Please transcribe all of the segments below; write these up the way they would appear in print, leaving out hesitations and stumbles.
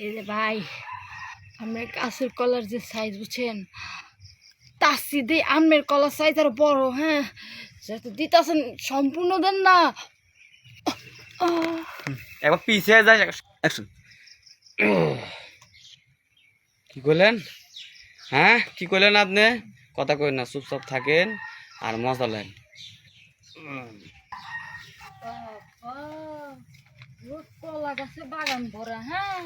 এই যে ভাই, আমের গাছের কলার যে সাইজ বুঝছেন, তার সিধে আমের কলার সাইজ আরো বড়। হ্যাঁ, যেহেতু দিতেছেন সম্পূর্ণ দেন না। একবার পিছিয়ে যায় অ্যাকশন। কি করলেন? হ্যাঁ, কি করলেন আপনি? কথা কই না, চুপচাপ থাকেন আর মজা নেন। কলা গাছে বাগান ভরা। হ্যাঁ,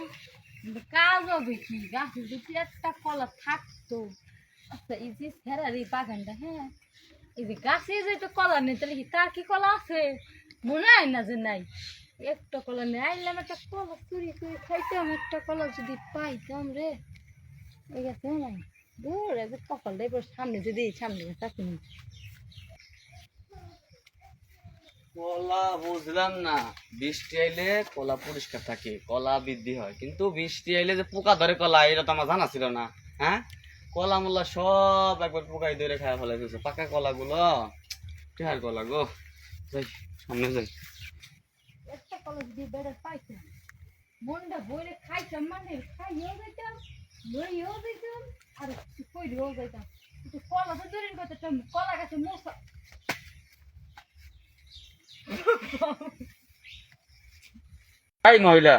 কিন্তু কাজ হবে কি? গাছে যদি একটা কলা থাকতো। আচ্ছা, এই যে ফেরার এই বাগানটা, হ্যাঁ, এই যে গাছে যেটা কলা নেই, তাহলে কি তার কি কলা আছে? মনে হয় না যে নাই। একটা কলা নেই, আইলাম একটা কলা চুরি করে খাইতাম। একটা কলা যদি পাইতাম রে, এই গাছে নাই। দূর যে কপালটা এবার সামনে যদি সামনে চাকরি। কলা বুঝলাম না, বৃষ্টি আইলে কলা পরিষ্কার থাকে, কলা বৃদ্ধি হয়, কিন্তু বৃষ্টি আইলে যে পোকা ধরে কলা, এটা তো আমার জানা ছিল না। হ্যাঁ, কলা মোলা সব একবার পোকাই ধরে খায় ফেলাই দিয়েছে, পাকা কলা গুলো। টেহার কলা গো, যাই সামনে যাই। একটা কলা যদি বেড়ে পাইতাম, মনটা বইলে খাইতাম, মানে খাইয়েও যাইতাম, লইয়েও যাইতাম, আর কইরেও যাইতাম। কিন্তু কলা তো দূরের কথা, কলা গাছে মশা। এই মহিলা,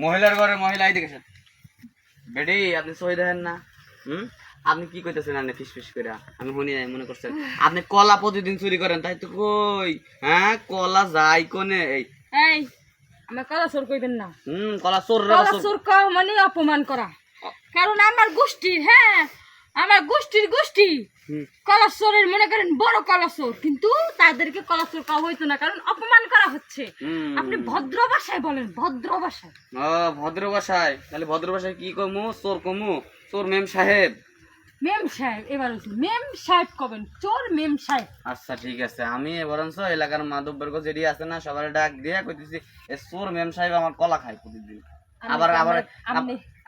মহিলার ঘরে মহিলা এই দেখেছেন বেডি, আপনি সই দেখেন না? আপনি কি কইতেছেন? আপনি ফিস ফিস করে আমি শুনি নাই, মনে করছেন আপনি কলা প্রতিদিন চুরি করেন, তাই তো কই। হ্যাঁ, কলা যাই কোনে এই এই, আমার কলা চোর কইবেন না। কলা চোর কলা চোর কওয়া মানে অপমান করা। কারণ আমার গোষ্ঠীর, হ্যাঁ, আমার গোষ্ঠী কলা চোরের মনে করেন বড় কলা চোর, কিন্তু তাদেরকে কলা চোর কওয়া হইতো না, কারণ অপমান করা হচ্ছে। আপনি ভদ্র ভাষায় বলেন, ভদ্র ভাষায়। ও, ভদ্র ভাষায়? তাহলে ভদ্র ভাষায় কি কমু? চোর কমু? চোর মেম সাহেব। মেম সাহেব এবার হচ্ছে মেম সাহেব কবেন, চোর মেম সাহেব। আচ্ছা ঠিক আছে, আমি বরঞ্চ এলাকার মাধববর্গ যেটি আছে না, সবার ডাক দিয়ে কইতেছি এ চোর মেম সাহেব আমার কলা খায় প্রতিদিন। আবার আবার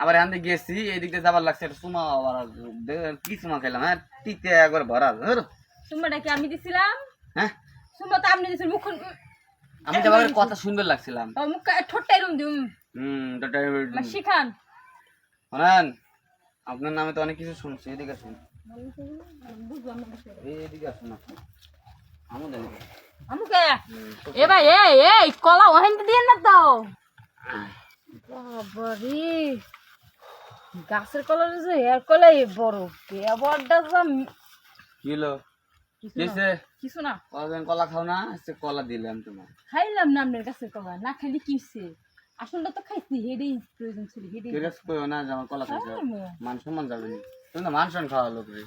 আবার এখান গেছি, এই দিক দিয়ে যাবার লাগছে, চুমা আবার কি চুমা খেলাম? হ্যাঁ, টিতে একবার ভরা। সুমাটা কি আমি দিছিলাম? হ্যাঁ, সুমা তো আপনি দিছেন। মুখ আমি তো আবার কথা শুনবে লাগছিলাম। মুখ ঠোঁটটাই রুম দিম। শিখান শোনেন, আপনার নামে তো অনেক কিছু শুনছি, এদিকে শুন, এদিকে আসুন আপনি। আমাদের আমুকে এ ভাই, এই কলা ওহেন দিয়ে না তো। বাবারে, গাছের কলার যে এর কলাই বড় কেবড়টা জাম। কি হলো? কিসে? কিছু না। কলা খাও না? আজকে কলা দিলাম তোমার। খাইলাম না আপনার গাছের কলা, না খাইলে কিসে? আসলটা তো খাইছি, হেডেই প্রয়োজন ছিল, হেডেই। ঠিক আছে, কইও না যে আমার কলা খাইছো, মান সম্মান যাবে না। তুমি তো মান সম্মান খাওয়া লোক রে।